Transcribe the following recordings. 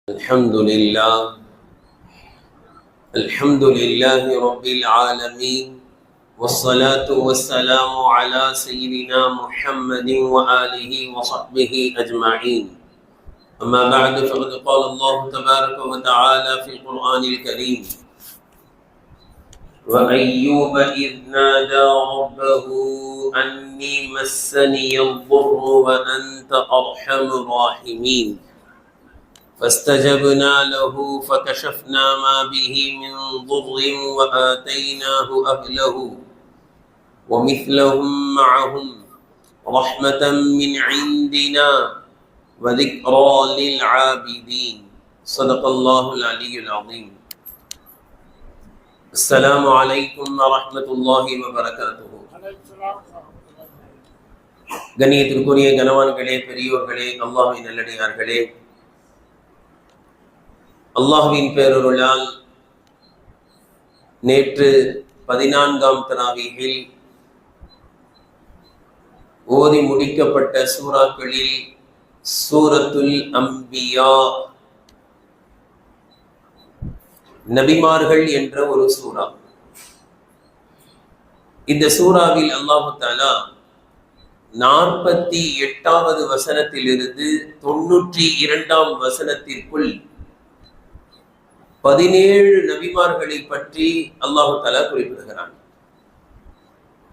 الحمد لله رب العالمين، والصلاة والسلام على سيدنا محمد وآله وصحبه أجمعين. أما بعد، فقد قال الله تبارك وتعالى في القرآن الكريم: وأيوب إذ نادى ربه أني مسني الضر وأنت أرحم الراحمين، فاستجبنا له فكشفنا ما به من ضر وآتيناه أهله ومثلهم معهم رحمة من عندنا وذكرى للعابدين. صدق الله العلي العظيم. السلام عليكم ورحمة الله وبركاته. கண்ணியத்திற்குரிய கனவான்களே, பெரியோர்களே, அல்லாஹ்வின் நல்லடியார்களே, அல்லாஹ்வின் பேரருளால் நேற்று 14ஆம் தராவீஹில் ஓதி முடிக்கப்பட்ட சூறாக்களில் சூரத்துல் அம்பியா, நபிமார்கள் என்ற ஒரு சூறா. இந்த சூறாவில் அல்லாஹு தஆலா 48வது வசனத்திலிருந்து 92ஆம் வசனத்திற்குள் 17 நபிமார்களை பற்றி அல்லாஹு தஆலா குறிப்பிடுகிறான்.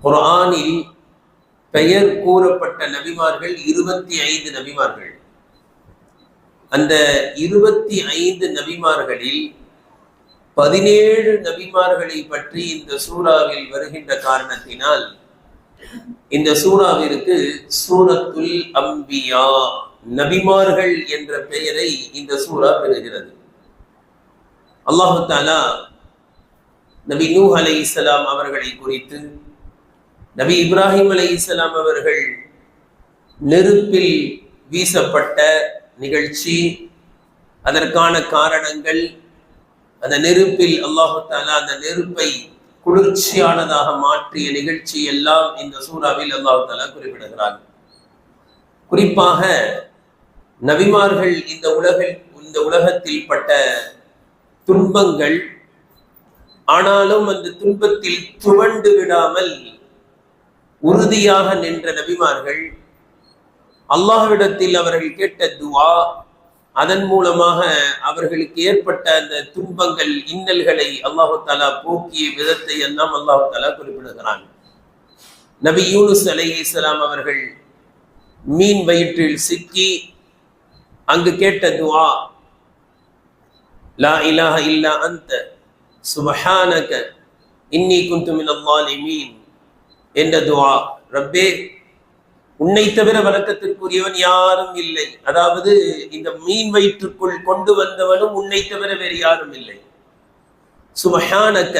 குர்ஆனில் பெயர் கூறப்பட்ட நபிமார்கள் 25 நபிமார்கள். அந்த 25 நபிமார்களில் 17 நபிமார்களை பற்றி இந்த சூறாவில் வருகின்ற காரணத்தினால் இந்த சூறாவிற்கு சூரத்துல் அம்பியா, நபிமார்கள் என்ற பெயரை இந்த சூறா பெறுகிறது. அல்லாஹு தஆலா நபி நூஹ் அலைஹிஸ்ஸலாம் அவர்களை குறித்து, நபி இப்ராஹிம் அலைஹிஸ்ஸலாம் அவர்கள் நெருப்பில் வீசப்பட்ட நிகழ்ச்சி, அதற்கான காரணங்கள், அந்த நெருப்பில் அல்லாஹு தஆலா அந்த நெருப்பை குளிர்ச்சியானதாக மாற்றிய நிகழ்ச்சி எல்லாம் இந்த சூறாவில் அல்லாஹு தஆலா குறிப்பிடுகிறார். குறிப்பாக நபிமார்கள் இந்த உலகத்தில் பட்ட துன்பங்கள், ஆனாலும் அந்த துன்பத்தில் துவண்டு விடாமல் உறுதியாக நின்ற நபிமார்கள், அல்லாஹ்விடத்தில் அவர்கள் கேட்ட துஆ, அதன் மூலமாக அவர்களுக்கு ஏற்பட்ட அந்த துன்பங்கள், இன்னல்களை அல்லாஹு தஆலா போக்கிய விதத்தை எல்லாம் அல்லாஹு தஆலா குறிப்பிடுகிறான். நபி யூனுஸ் அலைஹிஸ்ஸலாம் அவர்கள் மீன் வயிற்றில் சிக்கி அங்கு கேட்ட துஆ, லா இலாஹ இல்லா அன்த சுப்ஹானக இன்னி குன்து மினல் ஸாலிமீன் என்ற துஆ. ரப்பே, உன்னை தவிர வணக்கத்திற்குரியவன் யாரும் இல்லை. அதாவது இந்த மீன் வயிற்றுக்குள் கொண்டு வந்தவனும் உன்னை தவிர வேறு யாரும் இல்லை. சுப்ஹானக,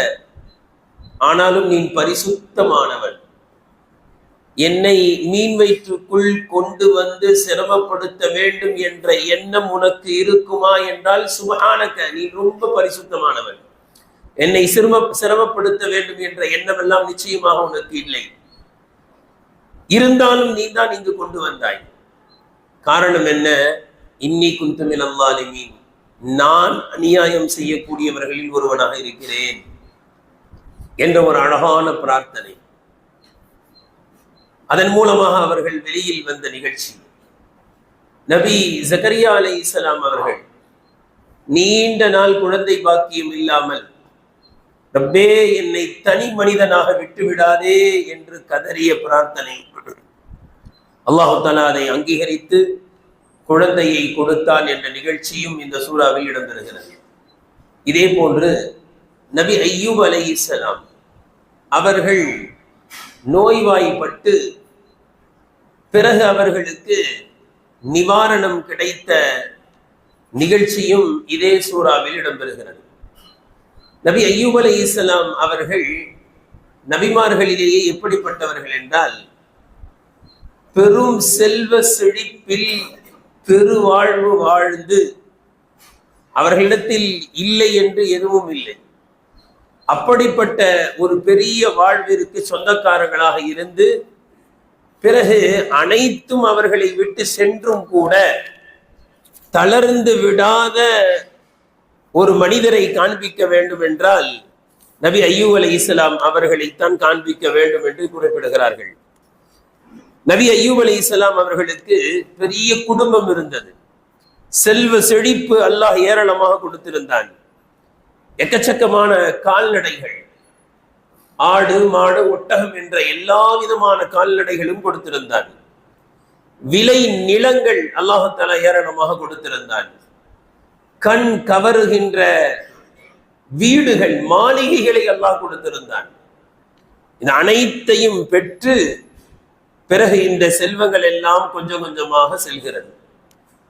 ஆனாலும் நீ பரிசுத்தமானவன். என்னை மீன் வயிற்றுக்குள் கொண்டு வந்து சிரமப்படுத்த வேண்டும் என்ற எண்ணம் உனக்கு இருக்குமா என்றால், சுப்ஹானக, நீ ரொம்ப பரிசுத்தமானவன். என்னை சிரமப்படுத்த வேண்டும் என்ற எண்ணம் எல்லாம் நிச்சயமாக உனக்கு இல்லை. இருந்தாலும் நீ தான் இங்கு கொண்டு வந்தாய். காரணம் என்ன? இன்னி குன்து மினல் ஸாலிமீன், நான் அநியாயம் செய்யக்கூடியவர்களில் ஒருவனாக இருக்கிறேன் என்ற ஒரு அழகான பிரார்த்தனை. அதன் மூலமாக அவர்கள் வெளியில் வந்த நிகழ்ச்சி. நபி ஜக்கரியா அலைஹிஸ்ஸலாம் அவர்கள் நீண்ட நாள் குழந்தை பாக்கியம் இல்லாமல், ரப்பே என்னை தனி மனிதனாக விட்டுவிடாதே என்று கதறிய பிரார்த்தனை, அல்லாஹு தஆலா அதை அங்கீகரித்து குழந்தையை கொடுத்தான் என்ற நிகழ்ச்சியும் இந்த சூறாவில் இடம்பெறுகிறது. இதே போன்று நபி அய்யூப் அலைஹிஸ்ஸலாம் அவர்கள் நோய்வாய்ப்பட்டு பிறகு அவர்களுக்கு நிவாரணம் கிடைத்த நிகழ்ச்சியும் இதே சூறாவில் இடம்பெறுகிறது. நபி அய்யூப் அலைஹிஸ்ஸலாம் அவர்கள் நபிமார்களிலேயே எப்படிப்பட்டவர்கள் என்றால், பெரும் செல்வ செழிப்பில் பெருவாழ்வு வாழ்ந்து அவர்களிடத்தில் இல்லை என்று எதுவும் இல்லை. அப்படிப்பட்ட ஒரு பெரிய வாழ்விற்கு சொந்தக்காரர்களாக இருந்து, பிறகு அனைத்தும் அவர்களை விட்டு சென்றும் கூட தளர்ந்து விடாத ஒரு மனிதரை காண்பிக்க வேண்டும் என்றால் நபி அய்யூப் அலைஹிஸ்ஸலாம் அவர்களைத்தான் காண்பிக்க வேண்டும் என்று குறிப்பிடுகிறார்கள். நபி அய்யூப் அலைஹிஸ்ஸலாம் அவர்களுக்கு பெரிய குடும்பம் இருந்தது. செல்வ செழிப்பு அல்லாஹ் ஏராளமாக கொடுத்திருந்தான். எக்கச்சக்கமான கால்நடைகள், ஆடு மாடு ஒட்டகம் என்ற எல்லா விதமான கால்நடைகளும் கொடுத்திருந்தான். விளை நிலங்கள் அல்லாஹ் தஆலா ஏராளமாக கொடுத்திருந்தான். கண் கவருகின்ற வீடுகள், மாளிகைகளை அல்லாஹ் கொடுத்திருந்தான். இது அனைத்தையும் பெற்று பிறகு இந்த செல்வங்கள் எல்லாம் கொஞ்சம் கொஞ்சமாக செல்கிறது.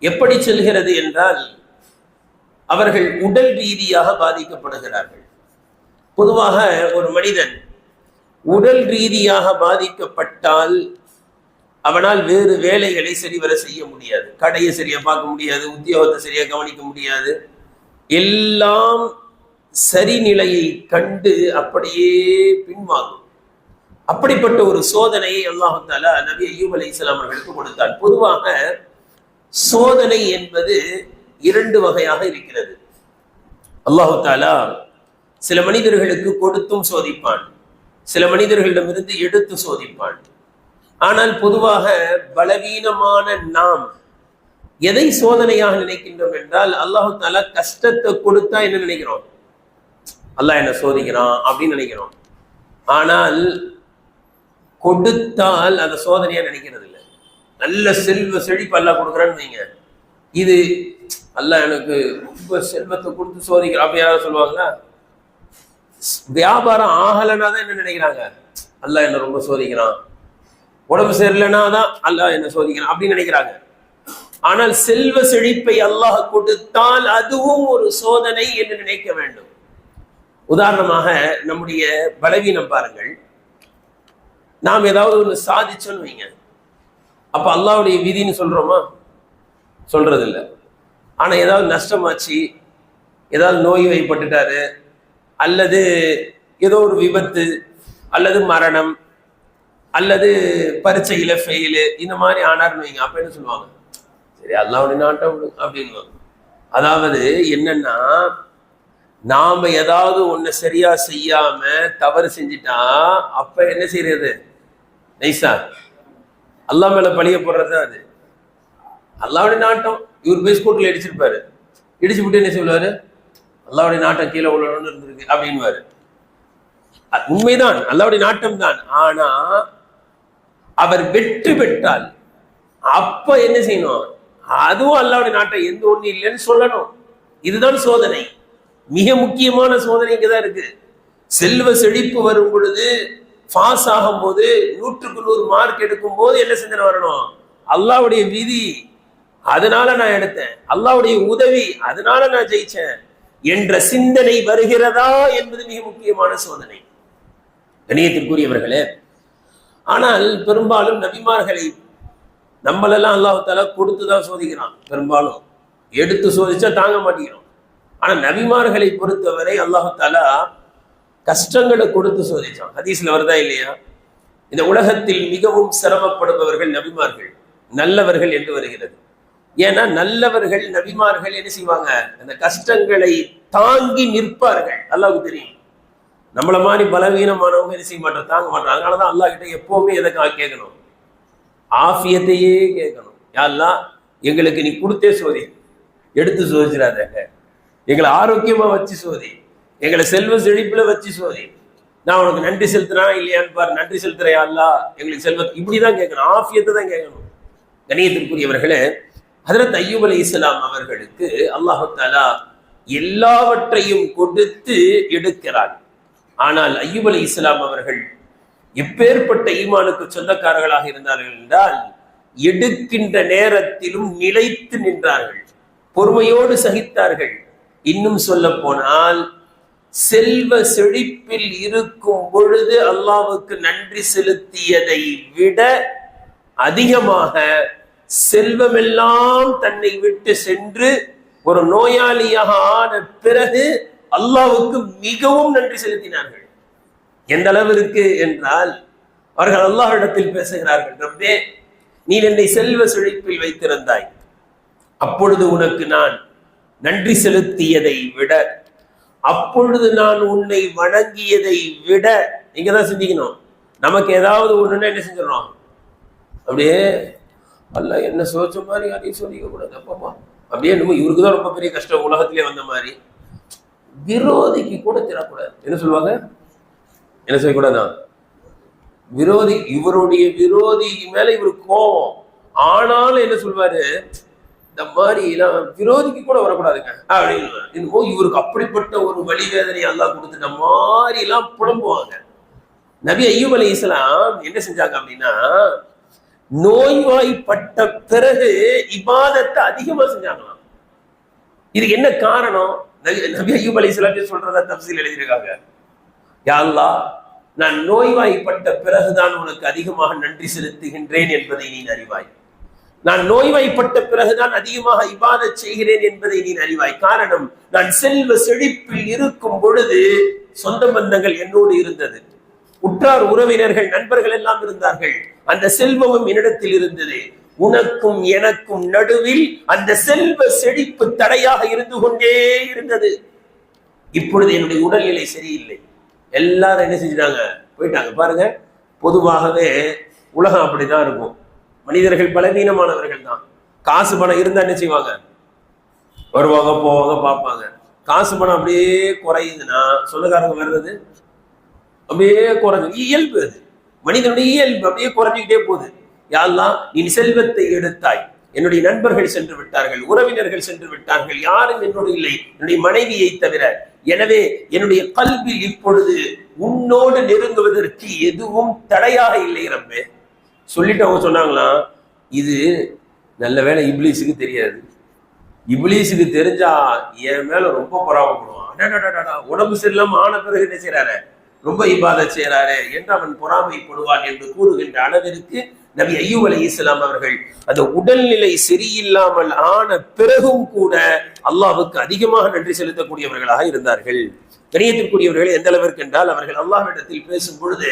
எப்படி செல்கிறது என்றால் அவர்கள் உடல் ரீதியாக பாதிக்கப்படுகிறார்கள். பொதுவாக ஒரு மனிதன் உடல் ரீதியாக பாதிக்கப்பட்டால் அவனால் வேறு வேலைகளை சரிவர செய்ய முடியாது. கடையை சரியா பார்க்க முடியாது, உத்தியோகத்தை சரியா கவனிக்க முடியாது. எல்லாம் சரிநிலையை கண்டு அப்படியே பின்வாங்கும். அப்படிப்பட்ட ஒரு சோதனையை அல்லாஹ் தஆலா நபி அய்யூப் அலைஹிஸ்ஸலாம் அவர்களுக்கு கொடுத்தான். பொதுவாக சோதனை என்பது இரண்டு வகையாக இருக்கிறது. அல்லாஹ் தஆலா சில மனிதர்களுக்கு கொடுத்தும் சோதிப்பான், சில மனிதர்களிடமிருந்து எடுத்து சோதிப்பான். ஆனால் பொதுவாக பலவீனமான நாம் எதை சோதனையாக நினைக்கின்றோம் என்றால், அல்லாஹ் தஆலா கஷ்டத்தை கொடுத்தா என்ன நினைக்கிறோம்? அல்லாஹ் என்ன சோதிக்கிறான் அப்படின்னு நினைக்கிறோம். ஆனால் கொடுத்தால் அந்த சோதனையா நினைக்கிறது இல்லை. நல்ல செல்வ செழிப்பு அல்லாஹ் கொடுக்குறான்னு வைங்க, இது அல்லாஹ் எனக்கு ரொம்ப செல்வத்தை கொடுத்து சோதிக்கிறான் அப்படி யாராவது சொல்லுவாங்களா? வியாபாரம் ஆகலைன்னா தான் என்ன நினைக்கிறாங்க? அல்லாஹ் என்ன ரொம்ப சோதிக்கிறான். உடம்பு சரியில்லைன்னா தான் அல்லாஹ் என்ன சோதிக்கிறான் அப்படின்னு நினைக்கிறாங்க. ஆனால் செல்வ செழிப்பை அல்லாஹ் கொடுத்தால் அதுவும் ஒரு சோதனை என்று நினைக்க வேண்டும். உதாரணமாக நம்முடைய பலவீனம் பாருங்கள். நாம் ஏதாவது ஒன்று சாதிச்சோன்னு வைங்க, அப்ப அல்லாஹ்வுடைய விதின்னு சொல்றோமா? சொல்றது இல்லை. ஆனா ஏதாவது நஷ்டமாச்சு, ஏதாவது நோய் வைப்பட்டுட்டாரு, அல்லது ஏதோ ஒரு விபத்து, அல்லது மரணம், அல்லது பரீட்சையில ஃபெயிலு, இந்த மாதிரி ஆனார்னு வைங்க, அப்ப என்ன சொல்லுவாங்க? சரி அல்லாஹ்வுடைய நாட்டம் அப்படின்னு. அதாவது என்னன்னா, நாம ஏதாவது ஒண்ணு சரியா செய்யாம தவறு செஞ்சிட்டா அப்ப என்ன செய்யறது? நைசா அல்லாஹ் மேல பழிய போடுறது. அது அல்லாஹ்வுடைய நாட்டம். இவர் போய் ஸ்கூட்டர்ல இடிச்சிருப்பாரு, இடிச்சு விட்டு என்ன சொல்லுவாரு? அல்லாஹ்வுடைய நாட்டம் கீழே உள்ளணும்னு இருந்திருக்கு அப்படின்வாரு. உண்மைதான், அல்லாஹ்வுடைய நாட்டம் தான். ஆனா அவர் வெற்றி பெற்றால் அப்ப என்ன செய்யணும்? அதுவும் அல்லாஹ்வுடைய நாட்டம், எந்த ஒண்ணு இல்லைன்னு சொல்லணும். இதுதான் சோதனை. மிக முக்கியமான சோதனை இங்கதான் இருக்கு. செல்வ செழிப்பு வரும் பொழுது, பாஸ் ஆகும் போது, 100க்கு 100 மார்க் எடுக்கும் போது என்ன சிந்தனை வரணும்? அல்லாஹ்வுடைய விதி, அதனால நான் எடுத்தேன், அல்லாஹ்வுடைய உதவி, அதனால நான் ஜெயிச்சேன் என்ற சிந்தனை வருகிறதா என்பது மிக முக்கியமான சோதனை. கண்ணியத்திற்குரியவர்களே, ஆனால் பெரும்பாலும் நபிமார்களை நம்மளெல்லாம் அல்லாஹ் தஆலா கொடுத்துதான் சோதிக்கிறான். பெரும்பாலும் எடுத்து சோதிச்சா தாங்க மாட்டேங்கிறோம். ஆனா நபிமார்களை பொறுத்தவரை அல்லாஹ் தஆலா கஷ்டங்களை கொடுத்து சோதிச்சான். ஹதீஸ்ல வருதா இல்லையா? இந்த உலகத்தில் மிகவும் சிரமப்படுபவர்கள் நபிமார்கள், நல்லவர்கள் என்று வருகிறது. ஏன்னா நல்லவர்கள் நபிமார்கள் என்ன செய்வாங்க? அந்த கஷ்டங்களை தாங்கி நிற்பார்கள். அல்லாஹ்வுக்கு தெரியும். நம்மள மாதிரி பலவீனமானவங்க என்ன செய்ய மாட்டோம், தாங்க மாட்டோம். அதனாலதான் அல்லாஹ் கிட்ட எப்பவுமே எதை கேட்கணும்? ஆஃபியத்தையே கேட்கணும். யா அல்லாஹ் எங்களுக்கு நீ கொடுத்தே சோதி, எடுத்து சோதிச்சிடாத, எங்களை ஆரோக்கியமா வச்சு சோதி, எங்களை செல்வ செழிப்புல வச்சு சோதி, நான் உனக்கு நன்றி செலுத்துறா இல்லையான்னு பாரு, நன்றி செலுத்துறையா அல்லாஹ் எங்களுக்கு செல்வ, இப்படிதான் கேட்கணும், ஆஃபியத்தை தான் கேட்கணும். கண்ணியத்திற்குரியவர்களே, ஹஜ்ரத் அய்யூப் அலைஹிஸ்ஸலாம் அவர்களுக்கு அல்லாஹ் தஆலா எல்லாவற்றையும் கொடுத்து எடுக்கிறார். ஆனால் அய்யூப் அலைஹிஸ்ஸலாம் அவர்கள் எப்பேற்பட்ட ஈமானுக்கு சொந்தக்காரர்களாக இருந்தார்கள் என்றால், எடுக்கின்ற நேரத்திலும் நிலைத்து நின்றார்கள், பொறுமையோடு சகித்தார்கள். இன்னும் சொல்ல போனால், செல்வ செழிப்பில் இருக்கும் பொழுது அல்லாஹ்வுக்கு நன்றி செலுத்தியதை விட அதிகமாக செல்வமெல்லாம் தன்னை விட்டு சென்று ஒரு நோயாளியாக ஆன பிறகு அல்லாஹ்வுக்கு மிகவும் நன்றி செலுத்தினார்கள். எந்த அளவிற்கு என்றால், அவர்கள் அல்லாஹ்விடத்தில் பேசுகிறார்கள், ரப்பே நீ என்னை செல்வ செழிப்பில் வைத்திருந்தாய், அப்பொழுது உனக்கு நான் நன்றி செலுத்தியதை விட, அப்பொழுது நான் உன்னை வணங்கியதை விட, நீங்க தான் சிந்திக்கணும். நமக்கு ஏதாவது ஒண்ணுன்னா என்ன செஞ்சிடறோம், அப்படியே அல்ல என்ன சோச்ச மாதிரி யாரையும் சொல்லிக்க கூடாது அப்பப்பா, அப்படியே நம்ம இவருக்கு தான் ரொம்ப பெரிய கஷ்டம் உலகத்திலே வந்த மாதிரி. விரோதிக்கு கூட திறக்கூடாது. என்ன சொல்லுவாங்க, என்ன செய்யக்கூடாதான், விரோதி, இவருடைய விரோதி மேல இவருக்கு கோபம், ஆனாலும் என்ன சொல்வாரு, இந்த மாதிரி எல்லாம் விரோதிக்கு கூட வரக்கூடாதுங்க அப்படின்னு. இவருக்கு அப்படிப்பட்ட ஒரு வலி வேதனை எல்லாம் கொடுத்துட்ட மாதிரி எல்லாம் புலம்புவாங்க. நபி அய்யூப் அலைஹிஸ்ஸலாம் என்ன செஞ்சாங்க அப்படின்னா, நோய்வாய்ப்பட்ட பிறகு இபாதத்தை அதிகமா செஞ்சாங்களாம். இதுக்கு என்ன காரணம்? நபி அய்யூப் அலைஹிஸ்ஸலாம் சொல்றதா தஃசீல் எழுதியிருக்காங்க. யா அல்லாஹ், நான் நோய்வாய்ப்பட்ட பிறகுதான் உனக்கு அதிகமாக நன்றி செலுத்துகின்றேன் என்பதை நீ அறிவாய். நான் நோய்வாய்ப்பட்ட பிறகுதான் அதிகமாக இபாதத் செய்கிறேன் என்பதை நீ அறிவாய். காரணம், நான் செல்வ செழிப்பில் இருக்கும் பொழுது சொந்த பந்தங்கள் என்னோடு இருந்தது, உற்றார் உறவினர்கள் நண்பர்கள் எல்லாம் இருந்தார்கள், அந்த செல்வமும் என்னிடத்தில் இருந்தது. உனக்கும் எனக்கும் நடுவில் அந்த செல்வ செழிப்பு தடையாக இருந்து கொண்டே இருந்தது. இப்பொழுது என்னுடைய உடல்நிலை சரியில்லை, எல்லாரும் என்ன செஞ்சிட்டாங்க, போயிட்டாங்க. பாருங்க, பொதுவாகவே உலகம் அப்படிதான் இருக்கும். மனிதர்கள் பலவீனமானவர்கள் தான். காசு பணம் இருந்தா என்ன செய்வாங்க, வருவாங்க போவாங்க பார்ப்பாங்க. காசு பணம் அப்படியே குறையுதுன்னா சொந்தக்காரங்க வர்றது அப்படியே குறைஞ்சு, இயல்பு அது, மனிதனுடைய இயல்பு அப்படியே குறைஞ்சிக்கிட்டே போகுது. யா அல்லாஹ், நீ செல்வத்தை எடுத்தாய், என்னுடைய நண்பர்கள் சென்று விட்டார்கள், உறவினர்கள் சென்று விட்டார்கள், யாரும் என்னோடு இல்லை, என்னுடைய மனைவியை தவிர. எனவே என்னுடைய கல்வியில் இப்பொழுது உன்னோடு நெருங்குவதற்கு எதுவும் தடையாக இல்லை ரப்பே. சொல்லிட்டு அவங்க சொன்னாங்களாம், இது நல்ல வேளை இப்லீஸுக்கு தெரியாது, இப்லீஸுக்கு தெரிஞ்சா என் மேல ரொம்ப பொறாமப்படுவான். உடம்பு சரியில்லாம ஆன பிறகு என்ன செய்யறாரு, ரொம்ப இபாதத் செய்யறாரு என்று அவன் பொறாமைப்படுவான் என்று கூறுகின்ற அளவிற்கு நபி அய்யூப் அலைஹிஸ்ஸலாம் அவர்கள் அந்த உடல்நிலை சரியில்லாமல் ஆன பிறகும் கூட அல்லாஹ்வுக்கு அதிகமாக நன்றி செலுத்தக்கூடியவர்களாக இருந்தார்கள். கணியத்திற்குரியவர்கள் எந்த அளவிற்கு என்றால், அவர்கள் அல்லாஹ்விடத்தில் பேசும் பொழுது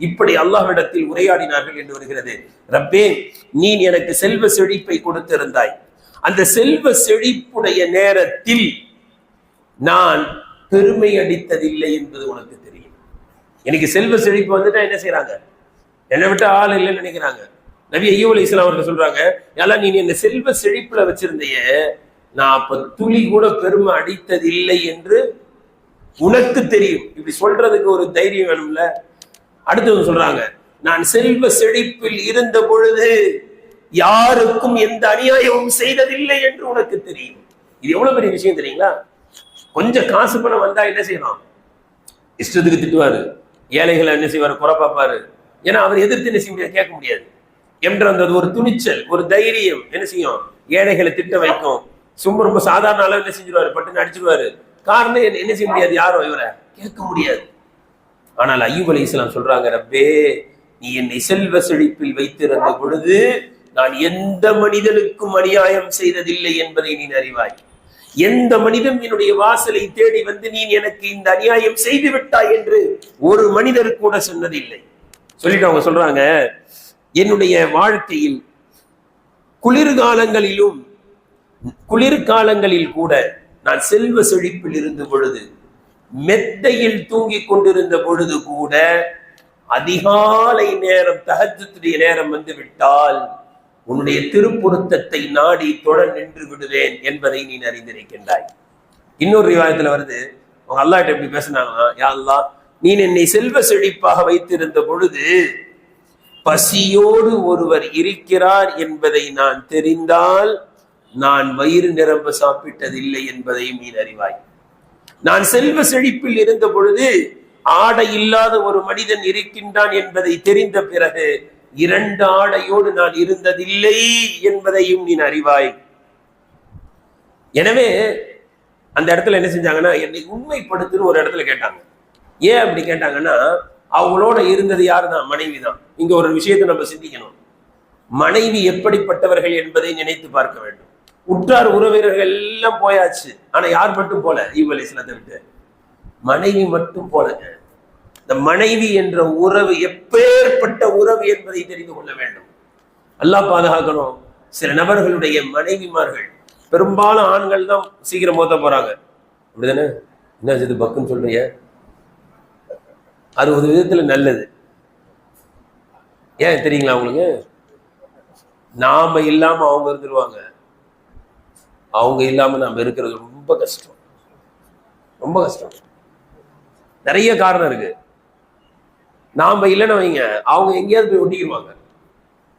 இப்படி அல்லாஹ்விடத்தில் உரையாடினார்கள் என்று வருகிறது. ரப்பே, நீ எனக்கு செல்வ செழிப்பை கொடுத்திருந்தாய், அந்த செல்வ செழிப்புடைய நேரத்தில் நான் பெருமை அடித்ததில்லை என்பது உனக்கு தெரியும். எனக்கு செல்வ செழிப்பு வந்துட்டா என்ன செய்யறாங்க, என்னை விட்டு ஆள் இல்லைன்னு நினைக்கிறாங்க. நபி அய்யூப் அலைஹிஸ்ஸலாம் அவர்கள் சொல்றாங்க, நீ என்ன செல்வ செழிப்புல வச்சிருந்தைய, நான் அப்ப துளி கூட பெருமை அடித்ததில்லை என்று உனக்கு தெரியும். இப்படி சொல்றதுக்கு ஒரு தைரியம் வேணும்ல. அடுத்தவங்க சொல்றாங்க, நான் செல்வ செழிப்பில் இருந்த பொழுது யாருக்கும் எந்த அநியாயமும் செய்ததில்லை என்று உனக்கு தெரியும். இது எவ்வளவு பெரிய விஷயம் தெரியுங்களா? கொஞ்சம் காசு பணம் வந்தா என்ன செய்யலாம், இஷ்டத்துக்கு திட்டுவாரு, ஏழைகளை என்ன செய்வாரு, குறை பார்ப்பாரு. ஏன்னா அவர் எதிர்த்து என்ன செய்ய முடியாது, கேட்க முடியாது என்ற அந்த ஒரு துணிச்சல், ஒரு தைரியம் என்ன செய்யும், ஏழைகளை திட்ட வைக்கும். சும்மா ரொம்ப சாதாரண அளவு என்ன செஞ்சிருவாரு, பட்டுன்னு அடிச்சிருவாரு. காரணம் என்ன செய்ய முடியாது, யாரும் இவரை கேட்க முடியாது. ஆனால் அய்யூப் அலைஹிஸ்ஸலாம் சொல்றாங்க, ரப்பே, நீ என்னை செல்வ செழிப்பில் வைத்திருந்த பொழுது நான் எந்த மனிதனுக்கும் அநியாயம் செய்ததில்லை என்பதை நீ அறிவாய். எந்த மனிதன் என்னுடைய வாசலை தேடி வந்து நீ எனக்கு இந்த அநியாயம் செய்து விட்டாய் என்று ஒரு மனிதர் கூட சொன்னதில்லை. சொல்லிட்டு அவங்க சொல்றாங்க, என்னுடைய வாழ்க்கையில் குளிர்காலங்களில் கூட நான் செல்வ செழிப்பில் இருந்த பொழுது, மெத்தையில் தூங்கிக் கொண்டிருந்த பொழுது கூட, அதிகாலை நேரம் தஹஜ்ஜுடைய நேரம் வந்து விட்டால் உன்னுடைய திருப்பொருத்தத்தை நாடி தொழ நின்று விடுவேன் என்பதை நீ அறிந்திருக்கின்றாய். இன்னொரு ரிவாயத்துல வருது, அவங்க அல்லாஹ்ட்ட எப்படி பேசினாங்கன்னா, யா அல்லாஹ், நீ என்னை செல்வ செழிப்பாக வைத்திருந்த பொழுது பசியோடு ஒருவர் இருக்கிறார் என்பதை நான் தெரிந்தால் நான் வயிறு நிரம்ப சாப்பிட்டதில்லை என்பதையும் நீ அறிவாய். நான் செல்வ செழிப்பில் இருந்த பொழுது ஆடை இல்லாத ஒரு மனிதன் இருக்கின்றான் என்பதை தெரிந்த பிறகு 2 ஆடையோடு நான் இருந்ததில்லை என்பதையும் நீ அறிவாய். எனவே அந்த இடத்துல என்ன செஞ்சாங்கன்னா, என்னை உண்மைப்படுத்துன்னு ஒரு இடத்துல கேட்டாங்க. ஏன் அப்படி கேட்டாங்கன்னா, அவங்களோட இருந்தது யாருதான், மனைவி தான். இங்க ஒரு விஷயத்தை நம்ம சிந்திக்கணும். மனைவி எப்படிப்பட்டவர்கள் என்பதை நினைத்து பார்க்க வேண்டும். உற்றார் உறவினர்கள் எல்லாம் போயாச்சு, ஆனா யார் மட்டும் போல, அய்யூப் அலைஹிஸ்ஸலாத்தை விட்டு மனைவி மட்டும் போலங்க. இந்த மனைவி என்ற உறவு எப்பேற்பட்ட உறவு என்பதை தெரிந்து கொள்ள வேண்டும். அல்லாஹ் பாதுகாக்கணும். சில நபர்களுடைய மனைவிமார்கள் பெரும்பாலும் ஆண்கள் தான் சீக்கிரம் மோத்த போறாங்க, அப்படிதானே? என்ன இது பக்குன்னு சொல்றீங்க? அது ஒரு விதத்துல நல்லது. ஏன் தெரியுங்களா உங்களுக்கு? நாம இல்லாம அவங்க இருந்துருவாங்க, அவங்க இல்லாம நாம இருக்கிறது ரொம்ப கஷ்டம், ரொம்ப கஷ்டம். நிறைய காரணம் இருக்கு. நாம இல்லைன்னு வைங்க, அவங்க எங்கேயாவது போய் ஒட்டிக்கிடுவாங்க.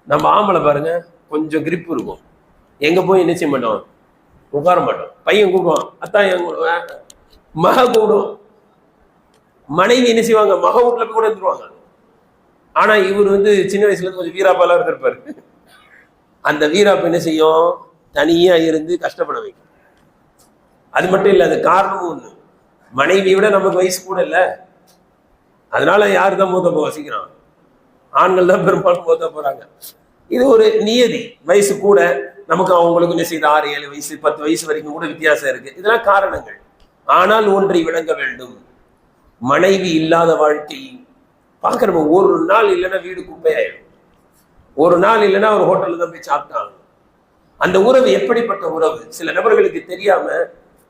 நம்ம ஆம்பளை பாருங்க, கொஞ்சம் கிரிப் இருக்கும், எங்க போய் என்ன செய்ய மாட்டோம், உட்கார மாட்டோம். பையன் கூப்பிடுவான், அத்தான் என் மக கூப்பிடும், மனைவி என்ன செய்வாங்க, மக வீட்டுல போய் கூட இருந்துருவாங்க. ஆனா இவர் சின்ன வயசுல இருந்து கொஞ்சம் வீராப்பாலாம் இருந்திருப்பாரு. அந்த வீராப்பு என்ன செய்யும், தனியா இருந்து கஷ்டப்பட வைக்கும். அது மட்டும் இல்ல, அது காரணமும் ஒண்ணு, மனைவியை விட நமக்கு வயசு கூட இல்ல, அதனால யாரு தான் மூத்த போக வசிக்கிறான், ஆண்கள் தான் பெரும்பாலும் மூத்த போறாங்க. இது ஒரு நியதி. வயசு கூட நமக்கு அவங்களுக்கு என்ன செய்யுது, 6, 7 வயசு 10 வயசு வரைக்கும் கூட வித்தியாசம் இருக்கு. இதெல்லாம் காரணங்கள். ஆனால் ஒன்றை விளங்க வேண்டும், மனைவி இல்லாத வாழ்க்கை பார்க்கிறோம். ஒரு நாள் இல்லைன்னா வீடு குப்பையாயிடும், ஒரு நாள் இல்லைன்னா ஒரு ஹோட்டல்ல தான் போய் சாப்பிட்டாங்க. அந்த உறவு எப்படிப்பட்ட உறவு? சில நபர்களுக்கு தெரியாம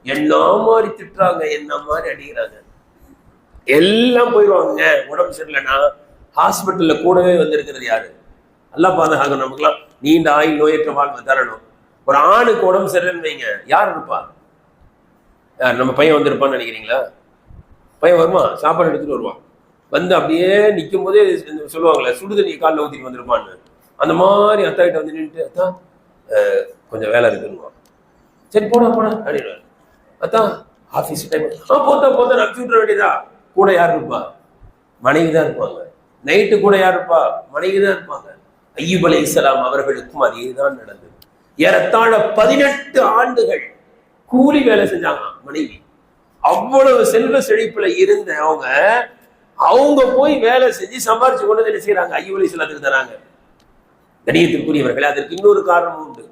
என்ன மாதிரி திட்டுறாங்க, என்ன மாதிரி அடிக்கிறாங்க, எல்லாம் போயிடுவாங்க. உடம்பு சரியில்லைன்னா ஹாஸ்பிட்டல்ல கூடவே வந்திருக்கிறது யாரு? நல்லா பாதுகாக்கணும், நமக்குலாம் நீண்ட ஆயுள் நோயற்ற வாழ்வு தரணும். ஒரு ஆணுக்கு உடம்பு சரியில்லைன்னு வைங்க, யார் இருப்பா? யார்? நம்ம பையன் வந்திருப்பான்னு நினைக்கிறீங்களா? பையன் வருமா, சாப்பாடு எடுத்துட்டு வருவான், அப்படியே நிற்கும் போதே சொல்லுவாங்களே, சுடுதண்ணி காலில் ஊற்றிட்டு வந்திருப்பான்னு, அந்த மாதிரி அத்தா கிட்ட நின்றுட்டு, அத்தா கொஞ்சம் வேலை இருக்குன்னுவான். சரி போனா அப்படின்னு. அத்தா ஆஃபீஸ் டைம், போத்தா அனுப்பிச்சு விட்ற வேண்டியதா. கூட யார் இருப்பா? மனைவி தான் இருப்பாங்க. நைட்டு கூட யார் இருப்பா? மனைவி தான் இருப்பாங்க. அய்யூப் அலைஹிஸ்ஸலாம் அவர்களுக்கும் அதே தான் நடந்தது. ஏறத்தாழ 18 ஆண்டுகள் கூலி வேலை செஞ்சாங்க மனைவி. அவ்வளவு செல்வ செழிப்புல இருந்த அவங்க போய் வேலை செஞ்சு சம்பாரிச்சு கொண்டு என்ன செய்யறாங்க, அய்யூப் அலைஹிஸ்ஸலாத்துக்கு தராங்க. கணியத்திற்குரியவர்களே, அதற்கு இன்னொரு காரணமும் உண்டு.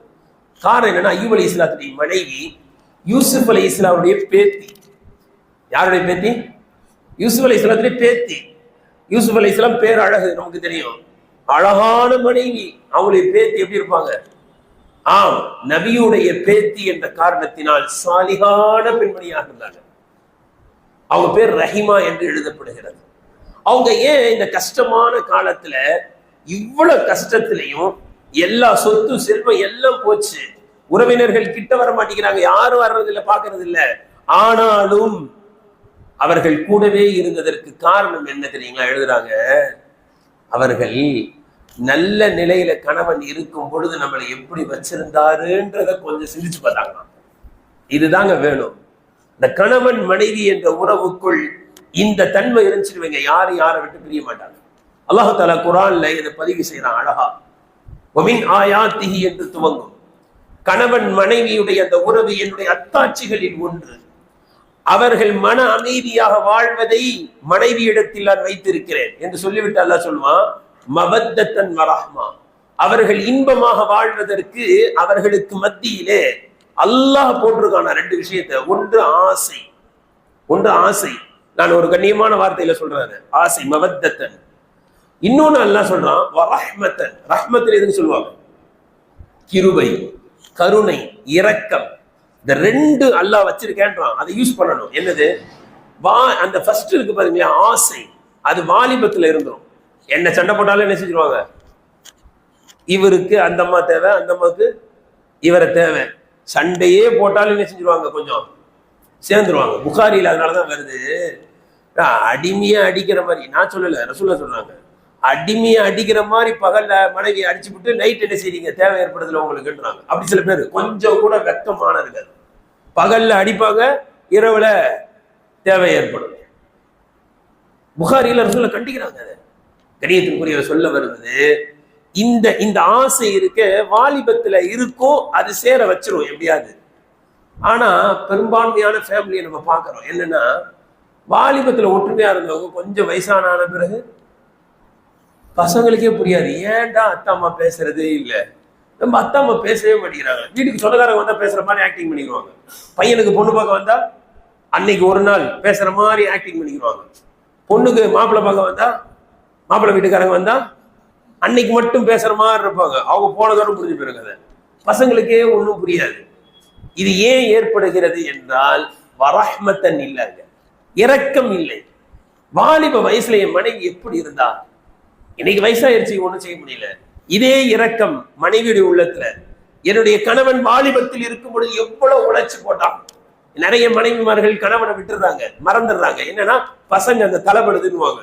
காரணம் என்னன்னா, அய்யூப் அலைஹிஸ்ஸலாத்துடைய மனைவி யூசுப் அலைஹிஸ்ஸலாமுடைய பேத்தி. யாருடைய பேத்தி? யூசுப் அலைஹிஸ்ஸலாத்துடைய பேத்தி. யூசுப் அலைஹிஸ்ஸலாம் பேர் அழகு, நமக்கு தெரியும், அழகான மனைவி. அவங்களுடைய பேத்தி எப்படி இருப்பாங்க? ஆம், நபியுடைய பேத்தி என்ற காரணத்தினால் சாலிகான பெண்மணியாக இருந்தாங்க. அவங்க பேர் ரஹிமா என்று எழுதப்படுகிறது. அவங்க ஏன் இந்த கஷ்டமான காலத்துல, இவ்வளவு கஷ்டத்திலையும் எல்லா சொத்து செல்வம் எல்லாம் போச்சு, உறவினர்கள் கிட்ட வர மாட்டேங்கிறாங்க, யாரும் வர்றது இல்லை, பாக்குறது இல்லை, ஆனாலும் அவர்கள் கூடவே இருந்ததற்கு காரணம் என்ன தெரியுங்களா? எழுதுறாங்க, அவர்கள் நல்ல நிலையில கணவன் இருக்கும் பொழுது நம்மளை எப்படி வச்சிருந்தாருன்றத கொஞ்சம் சிந்திச்சு பார்த்தாங்க. இதுதாங்க வேணும். இந்த கணவன் மனைவி என்ற உறவுக்குள் இந்த தன்மை இருந்துச்சுடுவீங்க, யாரும் யாரை விட்டு பிரிய மாட்டாங்க. அல்லாஹ் தஆலா குர்ஆன்ல இதை பதிவு செய்யறான் அழகா. வமின் ஆயாத்திஹி என்று துவங்கும். கணவன் மனைவியுடைய அந்த உறவு என்னுடைய அத்தாட்சிகளில் ஒன்று. அவர்கள் மன அமைதியாக வாழ்வதை மனைவியிடத்தில் நான் வைத்திருக்கிறேன் என்று சொல்லிவிட்டு அல்லாஹ் சொல்லுவான், மவத்தன் வரஹ்மா. அவர்கள் இன்பமாக வாழ்வதற்கு அவர்களுக்கு மத்தியிலே அல்லாஹ் போட்டிருக்கான 2 விஷயத்தை. ஒன்று ஆசை, ஒன்று ஆசை. நான் ஒரு கண்ணியமான வார்த்தையில சொல்றேன், ஆசை, மவத்தன். இன்னொன்னு அல்லாஹ் சொல்றான் வரஹ்மத்தன். ரஹ்மத்தில் எதுன்னு சொல்லுவாங்க? கிருபை, கருணை, இரக்கம். இந்த 2 அல்லாஹ் வச்சிருக்கேன்றான், அதை யூஸ் பண்ணணும். என்னது? அந்த ஃபர்ஸ்ட் இருக்கு பாருங்களா, ஆசை. அது வாலிபத்துல இருந்துரும். என்ன சண்டை போட்டாலும் என்ன செஞ்சிருவாங்க, இவருக்கு அந்த அம்மா தேவை, அந்த அம்மாவுக்கு இவரை தேவை. சண்டையே போட்டாலும் என்ன செஞ்சிருவாங்க, கொஞ்சம் சேர்ந்துருவாங்க. புகாரியில் அதனாலதான் வருது, அடிமையா அடிக்கிற மாதிரி. நான் சொல்லல, ரசூலுல்லாஹ் சொல்றாங்க, அடிமையா அடிக்கிற மாதிரி பகல்ல மனைவி அடிச்சு விட்டு நைட் என்ன செய்றீங்க, தேவை ஏற்படுதுல உங்களுக்குன்றாங்க. அப்படி சில பேர் கொஞ்சம் கூட வெக்கமான இருக்காது. பகல்ல அடிப்பாங்க, இரவுல தேவை ஏற்படும். புகாரியில ரசூலுல்லாஹ் கண்டிக்கிறாங்க. அதை கணியத்திற்குரிய சொல்ல வருவது, இந்த ஆசை இருக்க வாலிபத்துல இருக்கோ, அது சேர வச்சிரும் எப்படியாது. ஆனா பெரும்பான்மையான ஃபேமிலியை நம்ம பார்க்கிறோம், என்னன்னா வாலிபத்துல ஒற்றுமையா இருந்தவங்க கொஞ்சம் வயசான பிறகு பசங்களுக்கே புரியாது, ஏன்டா அத்தா அம்மா பேசுறதே இல்லை, நம்ம அத்தா அம்மா பேசவே மாட்டேங்கிறாங்க. வீட்டுக்கு சொந்தக்காரங்க வந்தா பேசுற மாதிரி ஆக்டிங் பண்ணிடுவாங்க. பையனுக்கு பொண்ணு பார்க்க வந்தா அன்னைக்கு ஒரு நாள் பேசுற மாதிரி ஆக்டிங் பண்ணிடுவாங்க. பொண்ணுக்கு மாப்பிள்ளை பார்க்க வந்தா, மாப்பிள்ளை வீட்டுக்காரங்க வந்தா அன்னைக்கு மட்டும் பேசுற மாதிரி இருப்பாங்க. அவங்க போனதோட புரிஞ்சு போயிருக்காங்க. பசங்களுக்கே ஒன்றும் புரியாது. இது ஏன் ஏற்படுகிறது என்றால் வரஹ்மத்தன் இல்லைங்க, இரக்கம் இல்லை. வாலிப வயசுல என் மனைவி எப்படி இருந்தா, இன்னைக்கு வயசாயிருச்சு ஒண்ணும் செய்ய முடியல. இதே இரக்கம் மனைவியுடைய உள்ளத்துல, என்னுடைய கணவன் வாலிபத்தில் இருக்கும் பொழுது எவ்வளவு உழைச்சு போட்டான். நிறைய மனைவிமார்கள் கணவனை விட்டுறாங்க, மறந்துடுறாங்க. என்னன்னா பசங்க அந்த தலைப்படுதுன்னுவாங்க.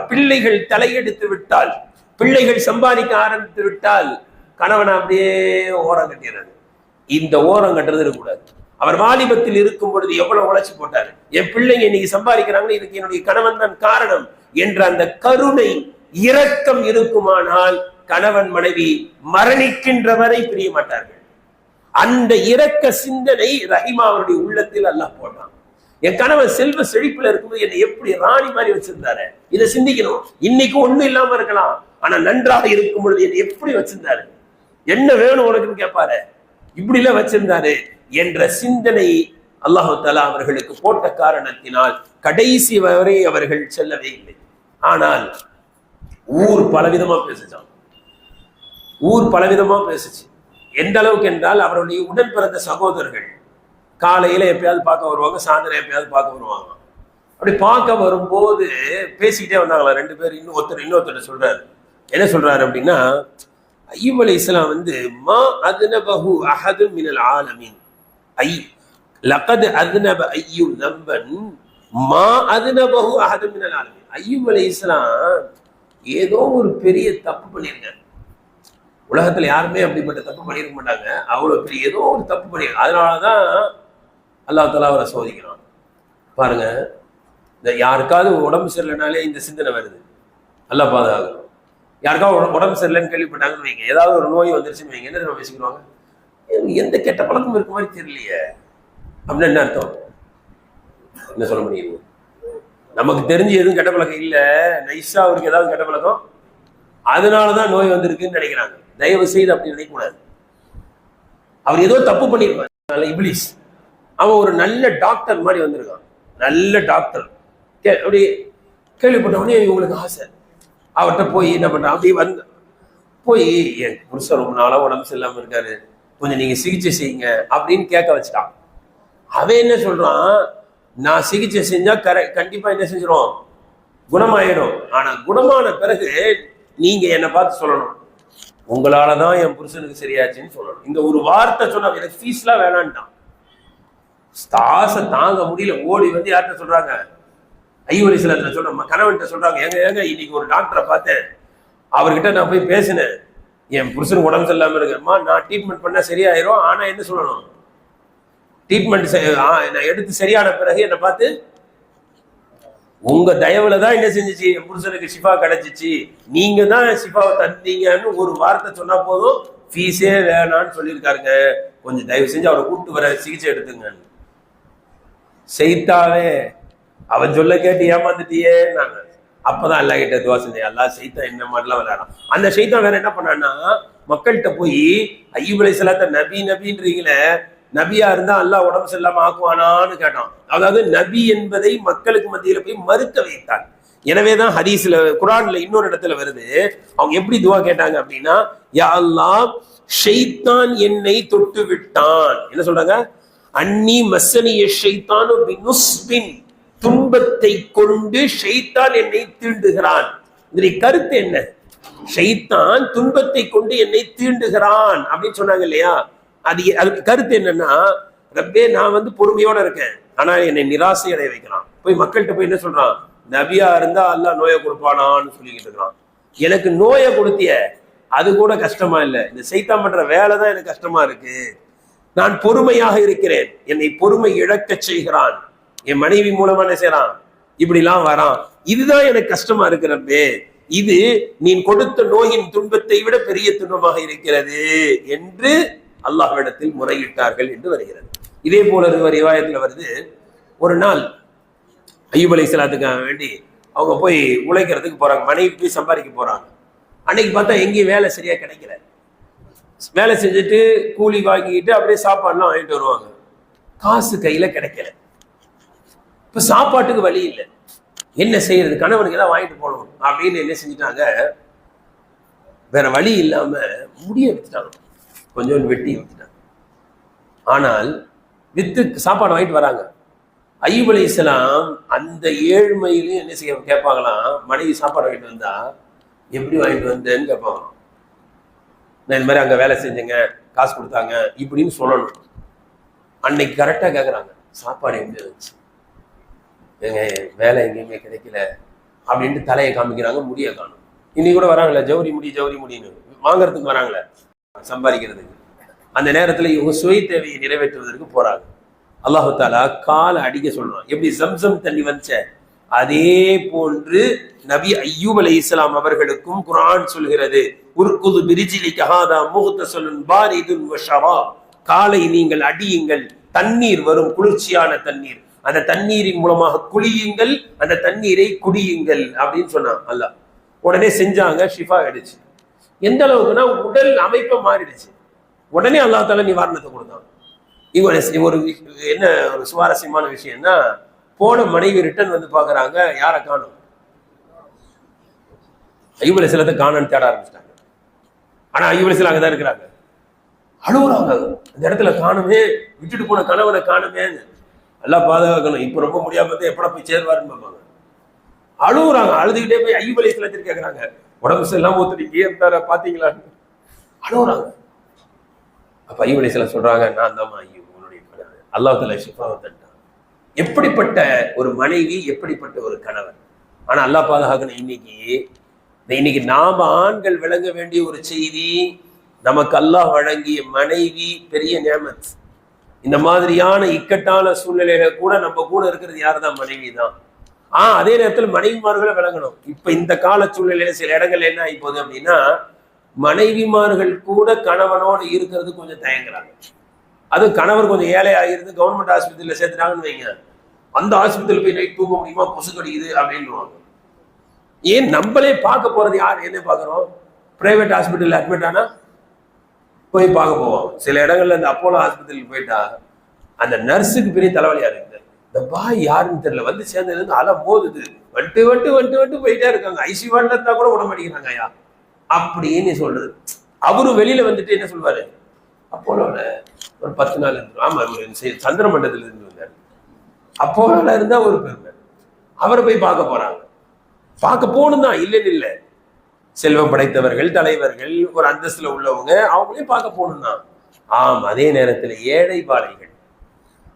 பிள்ளைகள் தலையெடுத்து விட்டால், பிள்ளைகள் சம்பாதிக்க ஆரம்பித்து விட்டால் கணவனை அப்படியே ஓரம் கட்டிடுறாங்க. இந்த ஓரம் கட்டுறது இருக்கக்கூடாது. அவர் வாலிபத்தில் இருக்கும் பொழுது எவ்வளவு உழைச்சி போட்டாரு, என் பிள்ளைங்க இன்னைக்கு சம்பாதிக்கிறாங்கன்னு இதுக்கு என்னுடைய கணவன் தான் காரணம் என்ற அந்த கருணை இரக்கம் இருக்குமானால் கணவன் மனைவி மரணிக்கின்ற வரை பிரிய மாட்டார்கள். அந்த இரக்க சிந்தனை ரஹிமா அவருடைய உள்ளத்தில் அல்லாஹ் போட்டான். என் கணவன் செல்வ செழிப்புல இருக்கும்போது என்னை எப்படி ராணி மாதிரி வச்சிருந்தாரு, இதை சிந்திக்கணும். இன்னைக்கு ஒண்ணும் இல்லாம இருக்கலாம், ஆனா நன்றாக இருக்கும் பொழுது என்னை எப்படி வச்சிருந்தாரு, என்ன வேணும் உனக்குன்னு கேட்பாரு, இப்படி எல்லாம் வச்சிருந்தாரு என்ற சிந்தனை அல்லாஹு தஆலா அவர்களுக்கு போட்ட காரணத்தினால் கடைசி வரை அவர்கள் செல்லவே இல்லை. ஆனால் ஊர் பலவிதமா பேசுச்சான், ஊர் பலவிதமா பேசுச்சு. எந்த அளவுக்கு என்றால் அவருடைய உடன் பிறந்த சகோதரர்கள் காலையில எப்பயாவது பார்க்க வருவாங்க, சாயந்தரம் எப்பயாவது பார்க்க வருவாங்க. அப்படி பார்க்க வரும்போது பேசிக்கிட்டே வந்தாங்களா ரெண்டு பேர். இன்னொருத்தர் சொல்றாரு, என்ன சொல்றாரு அப்படின்னா, அய்யூப் அலைஹிஸ்ஸலாம் வந்து மா அத்னபஹு அஹதுன் மினல் ஆலமீன் லகத் அத்னப அய்யூப் தம்பன் மா அத்னபஹு அஹதுன் மினல் ஆலமீன். அய்யூப் அலைஹிஸ்ஸலாம் ஏதோ ஒரு பெரிய தப்பு பண்ணியிருக்காங்க. உலகத்துல யாருமே அப்படிப்பட்ட தப்பு பண்ணிருக்க மாட்டாங்க. அவ்வளவு பெரிய ஏதோ ஒரு தப்பு பண்ணிருக்காங்க. அதனாலதான் அல்லாஹ் தஆலா அவரை சோதிக்கிறான். பாருங்க, இந்த யாருக்காவது உடம்பு சரியில்லைனாலே இந்த சிந்தனை வருது, அல்லாஹ் பாதுகாக்கணும். யாருக்காவது உடம்பு சரியில்லைன்னு கேள்விப்பட்டாங்கன்னு வைங்க, ஏதாவது ஒரு நோய் வந்துருச்சுன்னு வைங்க, என்ன பேசிக்கிறாங்க, எந்த கெட்ட பழக்கம் இருக்க மாதிரி தெரியலையே அப்படின்னு. என்ன அர்த்தம், என்ன சொல்ல முடியும்? நமக்கு தெரிஞ்சு எதுவும் கெட்ட பழக்கம் இல்லை, நைஸா அவருக்கு ஏதாவது கெட்ட பழக்கம், அதனாலதான் நோய் வந்திருக்குன்னு நினைக்கிறாங்க. தயவு செய்து அப்படி நினைக்கக்கூடாது. அவர் ஏதோ தப்பு பண்ணிருப்பார். இப்லீஸ் அவன் ஒரு நல்ல டாக்டர் மாதிரி வந்திருக்கான், நல்ல டாக்டர். அப்படி கேள்விப்பட்டவனே இவங்களுக்கு ஆசை, அவர்கிட்ட போய் என்ன பண்றான், அப்படி வந்து போய் என் புருஷன் ரொம்ப நாளா உடம்பு சரியில்லாம இருக்காரு, கொஞ்சம் நீங்க சிகிச்சை செய்யுங்க அப்படின்னு கேட்க வச்சுட்டான். அவன் என்ன சொல்றான், நான் சிகிச்சை செஞ்சா கண்டிப்பா என்ன செஞ்சிடும், குணமாயிடும். ஆனா குணமான பிறகு நீங்க என்னை பார்த்து சொல்லணும், உங்களாலதான் என் புருஷனுக்கு சரியாச்சுன்னு சொல்லணும். இந்த ஒரு வார்த்தை சொன்னா எனக்கு ஃபீஸ்லாம் வேணான்ட்டான். ஆசை தாங்க முடியல, ஓடி வந்து யார்கிட்ட சொல்றாங்க, அய்யூப் அலைஹிஸ்ஸலாம் சொல்ற கணவன்கிட்ட சொல்றாங்க, ஏங்க இன்னைக்கு ஒரு டாக்டரை பார்த்தேன், அவர்கிட்ட நான் போய் பேசினேன், என் புருஷனுக்கு உடம்பு சரியில்லாம இருக்குமா, நான் ட்ரீட்மெண்ட் பண்ணா சரியாயிரும். ஆனா என்ன சொல்லணும், ட்ரீட்மெண்ட் நான் எடுத்து சரியான பிறகு என்னை பார்த்து, உங்க தயவுல தான் என்ன செஞ்சிச்சு, என் புருஷனுக்கு ஷிஃபா கிடைச்சிச்சு, நீங்க தான் ஷிஃபாவை தந்தீங்கன்னு ஒரு வார்த்தை சொன்னா போதும், ஃபீஸே வேணான்னு சொல்லியிருக்காருங்க, கொஞ்சம் தயவு செஞ்சு அவரை கூப்பிட்டு வர சிகிச்சை எடுத்துங்க. செய்தாவே அவன் சொல்ல கேட்டு ஏமாந்துட்டியே நாங்க. அப்பதான் அல்லா கிட்ட துவா செஞ்சேன், அல்லா செய்தா என்ன மாதிரிலாம் விளையாடும். அந்த செய்தான் வேற என்ன பண்ணான்னா, மக்கள்கிட்ட போய் அய்யூப் அலைஹிஸ்ஸலாத்த நபின்றீங்களே, நபியா இருந்தா அல்லாஹ் உடம்பு சரியில்லாம ஆக்குவானான்னு கேட்டான். அதாவது நபி என்பதை மக்களுக்கு மத்தியில போய் மறுக்க வைத்தான். எனவேதான் ஹதீஸ்ல குர்ஆன்ல இன்னொரு இடத்துல வருது, அவங்க எப்படி துவா கேட்டாங்க அப்படின்னா, யா அல்லாஹ் ஷைத்தான் என்னை தொட்டு விட்டான். என்ன சொல்றாங்க, அன்னி மஸ்ஸனிய ஷைத்தானு பினுஸ்பின், துன்பத்தை கொண்டு ஷைத்தான் என்னை தீண்டுகிறான். இதனுடைய கருத்து என்ன, ஷைத்தான் துன்பத்தை கொண்டு என்னை தீண்டுகிறான் அப்படின்னு சொன்னாங்க இல்லையா. அதுக்கு கருத்து என்னன்னா, ரப்பே நான் வந்து பொறுமையோட இருக்கேன், ஆனா என்னை நிராசை அடைய வைக்கிறான். போய் மக்கள்கிட்ட போய் என்ன சொல்றான், நபியா இருந்தா அல்லாஹ் நோயை கொடுப்பானான்னு சொல்லிக்கிட்டு இருக்கிறான். எனக்கு நோயை கொடுத்திய அது கூட கஷ்டமா இல்லை, இந்த சைத்தான் பண்ற வேலை தான் எனக்கு கஷ்டமா இருக்கு. நான் பொறுமையாக இருக்கிறேன், என்னை பொறுமை இழக்க செய்கிறான், என் மனைவி மூலமா என்ன செய்யறான், இப்படிலாம் வரான், இதுதான் எனக்கு கஷ்டமா இருக்கிறப்பே, இது நீ கொடுத்த நோயின் துன்பத்தை விட பெரிய துன்பமாக இருக்கிறது என்று அல்லாஹ்விடத்தில் முறையிட்டார்கள் என்று வருகிறது. இதே போல ஒரு ரிவாயத்துல வருது, ஒரு நாள் அய்யூப் அலைஹிஸ்ஸலாத்துக்காக வேண்டி அவங்க போய் உழைக்கிறதுக்கு போறாங்க, மனைவி போய் சம்பாதிக்க போறாங்க. அன்னைக்கு பார்த்தா எங்கேயும் வேலை சரியா கிடைக்கல. வேலை செஞ்சுட்டு கூலி வாங்கிட்டு அப்படியே சாப்பாடுலாம் வாங்கிட்டு வருவாங்க, காசு கையில கிடைக்கல. இப்ப சாப்பாட்டுக்கு வழி இல்லை, என்ன செய்யறது, கணவனுக்கு எல்லாம் வாங்கிட்டு போகணும் அப்படின்னு என்ன செஞ்சுட்டாங்க, வேற வழி இல்லாம முடிய எடுத்துட்டாங்க, கொஞ்சம் வெட்டி எடுத்துட்டாங்க. ஆனால் வித்து சாப்பாடு வாங்கிட்டு வராங்க. அய்யூப் அலைஹிஸ்ஸலாம் அந்த ஏழ்மையிலையும் என்ன செய்ய கேட்பாங்களாம், மனைவி சாப்பாடு வாங்கிட்டு வந்தா எப்படி வாங்கிட்டு வந்தேன்னு கேட்பாங்க. நான் இந்த மாதிரி அங்கே வேலை செஞ்சேங்க, காசு கொடுத்தாங்க இப்படின்னு சொல்லணும். அன்னைக்கு கரெக்டாக கேட்குறாங்க, சாப்பாடு எப்படி வந்துச்சு, ஏங்க வேலை எங்கேயுமே கிடைக்கல அப்படின்ட்டு தலையை காமிக்கிறாங்க, முடிய காணும். இன்னைக்கு கூட வராங்களே ஜவுரி முடின்னு வாங்கறதுக்கு வராங்களே சம்பாதிக்கிறதுக்கு. அந்த நேரத்தில் இவங்க சுய தேவையை நிறைவேற்றுவதற்கு போறாங்க. அல்லாஹு தாலா காலை அடிக்க சொல்றான். எப்படி ஜம்சம் தண்ணி வந்துச்ச அதே போன்று நபி அய்யூப் அலைஹிஸ்ஸலாம் அவர்களுக்கும் குர்ஆன் சொல்கிறது, உர்குது பிரிஜிலிக ஹாதா முஹ்தஸலுன் பாரிதுன் வ ஷராப், காலை நீங்கள் அடியுங்கள், தண்ணீர் வரும், குளிர்ச்சியான தண்ணீர், அந்த தண்ணீரின் மூலமாக குளியுங்கள், அந்த தண்ணீரை குடியுங்கள் அப்படின்னு சொன்னான் அல்லாஹ். உடனே செஞ்சாங்க, ஷிஃபா ஆயிடுச்சு. எந்த அளவுக்குன்னா உடல் அமைப்பை மாறிடுச்சு. உடனே அல்லாஹ் தாலா நிவாரணத்தை கொடுத்தான். ஒரு என்ன ஒரு சுவாரஸ்யமான விஷயம்னா, போன மனைவி ரிட்டர்ன் வந்து பாக்குறாங்க, யாரை காணும், அய்யூப் அலைஹிஸ்ஸலாத்தை காணன்னு தேட ஆரம்பிச்சிட்டாங்க. ஆனா அய்யூப் அலைஹிஸ்ஸலாம் அங்கதான் இருக்கிறாங்க, அழுகுறாங்க. அந்த இடத்துல காணுமே, விட்டுட்டு போன கணவனை காணுமேன்னு. எல்லாம் பாதுகாக்கணும், இப்ப ரொம்ப முடியாம எப்படா போய் சேருவாருன்னு பார்ப்பாங்க. அழுகுறாங்க. அழுதுகிட்டே போய் அய்யூப் அலைஹிஸ்ஸலாத்தை கேட்கறாங்க, உடம்பு சரியில்லாம ஒருத்தர் இங்கே இருந்தார பாத்தீங்களான்னு. அழுகுறாங்க. அப்ப அய்யூப் அலைஹிஸ்ஸலாம் சொல்றாங்க, நான் தான் அய்யூப், உன்னுடைய கணவன், அல்லாஹ் தஆலா ஷிஃபாவை தந்தான். எப்படிப்பட்ட ஒரு மனைவி, எப்படிப்பட்ட ஒரு கணவன். ஆனா அல்லாஹ் பாதுகாக்கணும். இன்னைக்கு நாம ஆண்கள் விளங்க வேண்டிய ஒரு செய்தி, நமக்கு அல்லாஹ் வழங்கிய மனைவி பெரிய நியமத். இந்த மாதிரியான இக்கட்டான சூழ்நிலையில கூட நம்ம கூட இருக்கிறது யாருதான், மனைவி தான். அதே நேரத்தில் மனைவிமார்களை விளங்கணும். இப்ப இந்த கால சூழ்நிலையில சில இடங்கள்ல என்ன ஆகி போகுது அப்படின்னா, மனைவிமார்கள் கூட கணவனோடு இருக்கிறது கொஞ்சம் தயங்குறாங்க. அது கணவர் கொஞ்சம் ஏழை ஆகிருந்து கவர்மெண்ட் ஆஸ்பத்திரியில சேர்த்துட்டாங்கன்னு வைங்க, அந்த ஆஸ்பத்திரியில் போய் நைட் தூங்க முடியுமா, கொசு கடிக்குது அப்படின்னுவாங்க. ஏன் நம்மளே பார்க்க போறது யார், என்ன பார்க்குறோம், பிரைவேட் ஹாஸ்பிட்டல் அட்மிட் ஆனா போய் பார்க்க போவோம். சில இடங்கள்ல இந்த அப்போலோ ஆஸ்பத்திரியில் போயிட்டா அந்த நர்ஸுக்கு பெரிய தலைவலியா இருக்குது. இந்த பாய் யாருன்னு தெரியல, வந்து சேர்ந்ததுலேருந்து அலை போகுது, வந்துட்டு போயிட்டே இருக்காங்க. ஐசி வார்டில் இருந்தா கூட விட மாட்டேங்கிறாங்க ஐயா அப்படின்னு சொல்றது. அவரும் வெளியில வந்துட்டு என்ன சொல்வாரு, அப்போலோல ஒரு 10 நாள் இருந்து, ஆமா சந்திர மண்டலத்துல இருந்து வந்தாரு, அப்போலோல இருந்தா ஒரு பெருமை. அவரை போய் பார்க்க போறாங்க. பார்க்க போகணும் தான், இல்லைன்னு இல்லை, செல்வம் படைத்தவர்கள், தலைவர்கள், ஒரு அந்தஸ்துல உள்ளவங்க, அவங்களையும் பார்க்க போகணும் தான். அதே நேரத்தில் ஏழை பாலைகள்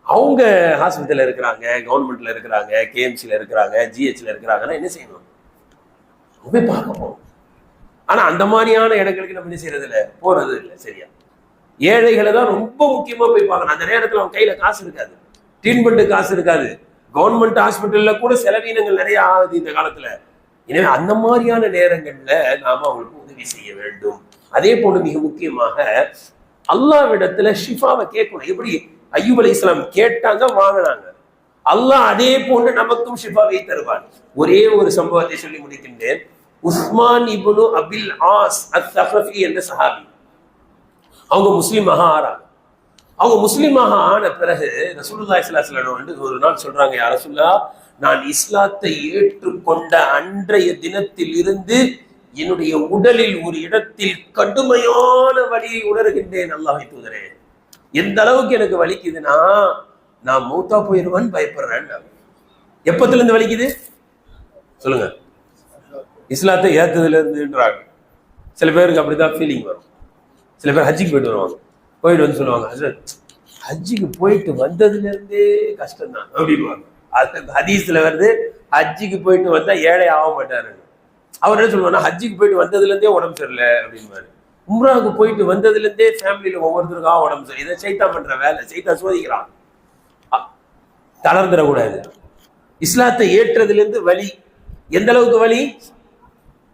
அவங்க ஹாஸ்பிட்டல்ல இருக்கிறாங்க, கவர்மெண்ட்ல இருக்கிறாங்க, கேஎம்சில இருக்கிறாங்க, ஜிஹெச்ல இருக்கிறாங்கன்னா என்ன செய்யணும், போய் பார்க்க போகணும். ஆனா அந்த மாதிரியான இடங்களுக்கு நம்ம என்ன செய்யறது இல்லை, போறது இல்லை. சரியா, ஏழைகளை தான் ரொம்ப முக்கியமா போய் பார்க்கணும். அந்த நேரத்தில் அவன் கையில காசு இருக்காது, ட்ரீட்மெண்ட் காசு இருக்காது. கவர்மெண்ட் ஹாஸ்பிட்டல்ல கூட செலவீனங்கள் நிறைய ஆகுது இந்த காலத்துல. எனவே அந்த மாதிரியான நேரங்கள்ல நாம அவங்களுக்கு உதவி செய்ய வேண்டும். அதே போன்று மிக முக்கியமாக அல்லாஹ்விடத்துல ஷிஃபாவை கேட்கணும். எப்படி அய்யூப் அலைஹிஸ்ஸலாம் கேட்டாங்க, வாங்கினாங்க. அல்லாஹ் அதே போன்று நமக்கும் ஷிஃபாவை தருவான். ஒரே ஒரு சம்பவத்தை சொல்லி முடிக்கின்றேன். உஸ்மான் இப்னு அபில் ஆஸ் அத்-தகஃபி என்ற சஹாபி, அவங்க முஸ்லிமாக ஆறாங்க. அவங்க முஸ்லிமாக ஆன பிறகு ரசூலுல்லாஹி ஸல்லல்லாஹு அலைஹி வஸல்லம் ஒரு நாள் சொல்றாங்க, யா ரசூலல்லாஹ், நான் இஸ்லாத்தை ஏற்றுக்கொண்ட அன்றைய தினத்தில் இருந்து என்னுடைய உடலில் ஒரு இடத்தில் கடுமையான வலியை உணர்கின்றேன். அல்லாஹ்வின் தூதரே, எந்த அளவுக்கு எனக்கு வலிக்குதுன்னா, நான் மௌத்தா போயிருவேன்னு பயப்படுறேன். எப்பத்துல இருந்து வலிக்குது சொல்லுங்க? இஸ்லாத்தை ஏத்ததுல இருந்துன்றாங்க. சில பேருக்கு அப்படிதான் ஃபீலிங் வரும். சில பேர் ஹஜ்ஜிக்கு போயிட்டு வருவாங்க, போயிட்டு வந்து சொல்லுவாங்க, ஹஜ்ஜிக்கு போயிட்டு வந்ததுல இருந்தே கஷ்டம்தான் அப்படின்வாங்க. ஹதீஸ்ல வருது, ஹஜ்ஜிக்கு போயிட்டு வந்தா ஏழை ஆக மாட்டாரு. அவர் என்ன சொல்லுவாங்கன்னா, ஹஜ்ஜிக்கு போயிட்டு வந்ததுல இருந்தே உடம்பு சரியில்லை அப்படின்பாரு. உம்ராவுக்கு போயிட்டு வந்ததுல இருந்தே ஃபேமிலியில ஒவ்வொருத்தருக்காக உடம்பு சரி. இதை சைத்தா பண்ற வேலை, சைத்தா சோதிக்கிறான். தளர்ந்துடக்கூடாது. இஸ்லாத்தை ஏற்றதுல இருந்து வலி, எந்த அளவுக்கு வலி,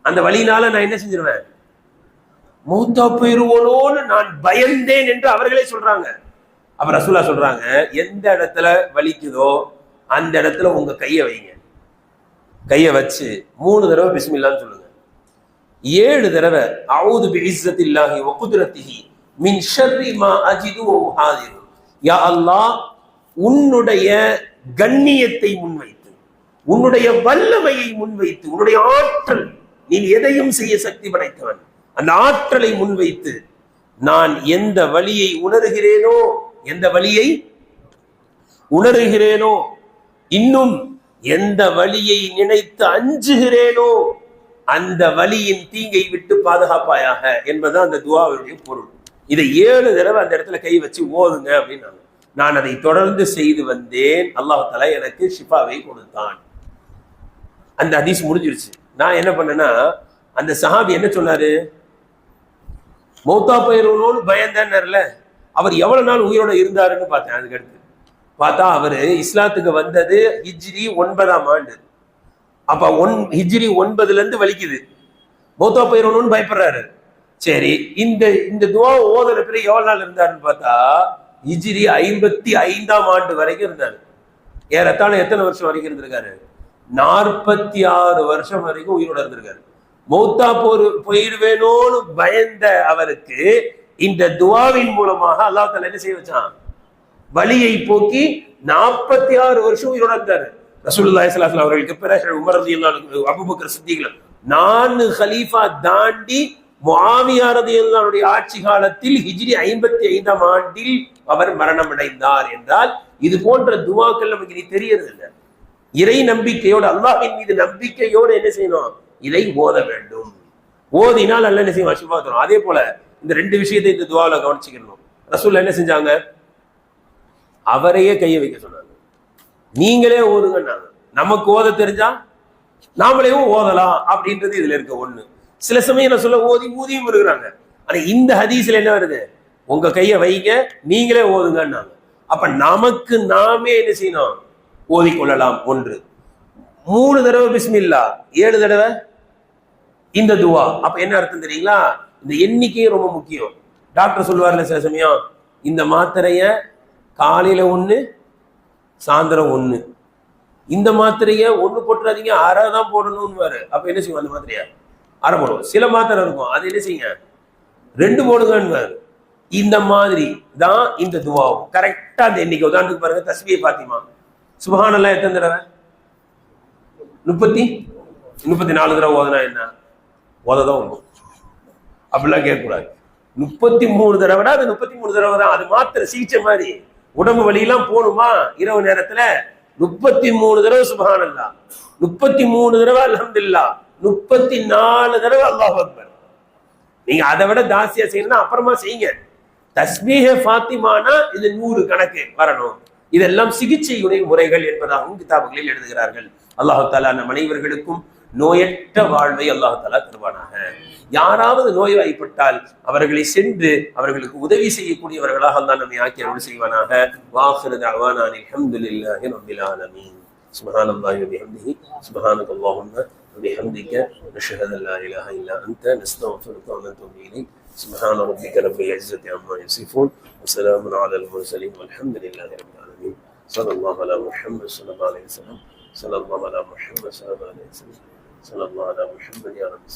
அந்த வலினால நான் என்ன செஞ்சிருவேன், மௌத்தா போயிருவோனோன்னு நான் பயந்தேன் என்று அவர்களே சொல்றாங்க. அப்ப ரசூலா சொல்றாங்க, எந்த இடத்துல வலிக்குதோ அந்த இடத்துல உங்க கையை வைங்க. கையை வச்சு 3 தடவை பிஸ்மில்லான்னு சொல்லுங்க. 7 தடவை அஊது பிஇஸ்ஸத்தில்லாஹி வ குத்ரத்திஹி மின் ஷர்ரி மா அஜிது வ உஹாதிரு. யா அல்லாஹ், உன்னுடைய கண்ணியத்தை முன்வைத்து, உன்னுடைய வல்லமையை முன்வைத்து, உன்னுடைய ஆற்றல், நீ எதையும் செய்ய சக்தி படைத்தவன், அந்த ஆற்றலை முன்வைத்து நான் எந்த வலியை உணர்கிறேனோ எந்த வழியை உணர்கிறேனோ, இன்னும் எந்த வழியை நினைத்து அஞ்சுகிறேனோ அந்த வழியின் தீங்கை விட்டு பாதுகாப்பாயாக என்பதுதான் அந்த துஆவுடைய பொருள். இதை 7 தடவை அந்த இடத்துல கை வச்சு ஓதுங்க அப்படின்னு நான் அதை தொடர்ந்து செய்து வந்தேன். அல்லாஹ் தஆலா எனக்கு ஷிஃபாவை கொடுத்தான். அந்த ஹதீஸ் முடிஞ்சிருச்சு. நான் என்ன பண்ணேன்னா, அந்த சஹாபி என்ன சொன்னாரு, மௌத்தா போயிருவோன்னு பயந்தார்ல, அவர் எவ்வளவு நாள் உயிரோட இருந்தாருன்னு பார்த்தேன். அதுக்கு அடுத்து பார்த்தா அவரு இஸ்லாத்துக்கு வந்தது ஹிஜ்ரி 9ஆம் ஆண்டு. அப்ப ஹிஜ்ரி 9ல இருந்து வலிக்குது, மௌத்தா போயிருவோன்னு பயப்படுறாரு. சரி, இந்த துஆ ஓதுற பிறகு எவ்வளவு நாள் இருந்தாருன்னு பார்த்தா ஹிஜ்ரி 55ஆம் ஆண்டு வரைக்கும் இருந்தாரு. ஏறத்தாழ எத்தனை வருஷம் வரைக்கும் இருந்திருக்காரு? 46 வருஷம் வரைக்கும் உயிரோட இருந்திருக்காரு. மௌத்தா போயிடுவேனோன்னு பயந்த அவருக்கு இந்த துஆவின் மூலமாக அல்லாஹ் தஆலா என்ன செய்ய வச்சான்? வலியை போக்கி 46 வருஷம் உயிரோட இருந்தாரு. ரசூலுல்லாஹி ஸல்லல்லாஹு அலைஹி வஸல்லம் அவர்களுக்கு பிறகு உமர் ரலியல்லாஹு அன்ஹு, அபூபக்கர் சித்திக் 4 கலீஃபா தாண்டி முஆவியா ரலியல்லாஹு அன்ஹுடைய ஆட்சி காலத்தில் ஹிஜ்ரி 55ஆம் ஆண்டில் அவர் மரணம் அடைந்தார் என்றால் இது போன்ற துஆக்கள் நமக்கு இனி தெரியறது இல்லை. இறை நம்பிக்கையோடு, அல்லாஹ்வின் மீது நம்பிக்கையோடு என்ன செய்யணும்? இதை ஓத வேண்டும். ஓதினால் அல்ல என்ன செய்யும்? ஷிஃபா தரும். அதே போல இந்த 2 விஷயத்தை இந்த துஆல கவனிச்சுக்கணும். ரசூல் என்ன செஞ்சாங்க? அவரையே கையை வைக்க சொன்னாங்க. நீங்களே ஓதுங்கன்னாங்க. நமக்கு ஓத தெரிஞ்சா நாமளேவும் ஓதலாம் அப்படின்றது இதுல இருக்க ஒண்ணு. சில சமயம் நான் சொல்ல ஊதியும் இருக்கிறாங்க. ஆனா இந்த ஹதீஸ்ல என்ன வருது? உங்க கையை வைங்க, நீங்களே ஓதுங்கன்னாங்க. அப்ப நமக்கு நாமே என்ன செய்யணும்? ஓதிக்கொள்ளலாம். 1 3 தடவை பிஸ்மில்லா, 7 தடவை இந்த துஆ. அப்ப என்ன அர்த்தம் தெரியுங்களா? இந்த எண்ணிக்கை ரொம்ப முக்கியம். டாக்டர் சொல்லுவார்ல சில சமயம், இந்த மாத்திரைய காலையில 1 சாயந்தரம் 1, இந்த மாத்திரைய 1 போட்டுறாதீங்க, 1/2 தான் போடணும்னு. அப்ப என்ன செய்வோம்? அந்த மாத்திரையா 1/2 போடுவோம். சில மாத்திரை இருக்கும், அது என்ன செய்யுங்க 2 போடுங்கன்னு. இந்த மாதிரி தான் இந்த துஆவும் கரெக்டா அந்த எண்ணிக்கை. உதாரணத்துக்கு பாருங்க, தஸ்பீஹ் ஃபாத்திமா சுப்ஹானல்லாஹ் எத்தனை தடவை? 34 தடவை ஓதுனா என்ன? ஓததான் ஒண்ணும் அப்படிலாம் கேட்கக்கூடாது. 33 தடவைடா, அது 33 தடவை தான். அது மாத்திரை சிகிச்சை மாதிரி. உடம்பு வலியெல்லாம் போகணுமா இரவு நேரத்துல? 33 தடவை சுப்ஹானல்லாஹ், 33 தடவை அல்ஹம்துலில்லாஹ், 34 தடவை அல்லாஹு அக்பர். நீங்க அதை விட ஜாஸ்தியா செய்யணும்னா அப்புறமா செய்யுங்க. தஸ்பீஹ் ஃபாத்திமானா இது 100 கணக்கு வரணும். இதெல்லாம் சிகிச்சையுடைய முறைகள் என்பதாகவும் கிதாபுகளில் எழுதுகிறார்கள். அல்லாஹு தஆலா நம் அனைவர்களுக்கும் நோயற்ற வாழ்வை அல்லாஹு தஆலா தருவானாக. யாராவது நோய்வாய்ப்பட்டால் அவர்களை சென்று அவர்களுக்கு உதவி செய்யக்கூடியவர்களாக அல்லாஹ் நம்மை ஆக்கி அருள் செய்வானாக. வாஹிரு தஅவானா அல்ஹம்துலில்லாஹி ரப்பில் ஆலமீன். சுப்ஹானல்லாஹி வ பிஹம்திஹி, சுப்ஹானக்கல்லாஹும்ம வ பிஹம்திக, நஷ்ஹது அல்லா இலாஹ இல்லா அன்த, நஸ்தக்ஃபிருக வ நத்தூபு இலைக். சுப்ஹான ரப்பிக ரப்பில் இஸ்ஸத்தி அம்மா யசிஃபூன், வ ஸலாமுன் அலல் முர்ஸலீன், வல்ஹம்துலில்லாஹி ரப்பில் ஆலமீன். ஸல்லல்லாஹு அலா முஹம்மத் ஸல்லல்லாஹு அலைஹி வஸல்லம். ஸல்லல்லாஹு அலா முஹம்மத் ஸல்லல்லாஹு அலைஹி வஸல்லம். ஸல்லல்லாஹு அலா முஹம்மத் யா ரப்பி.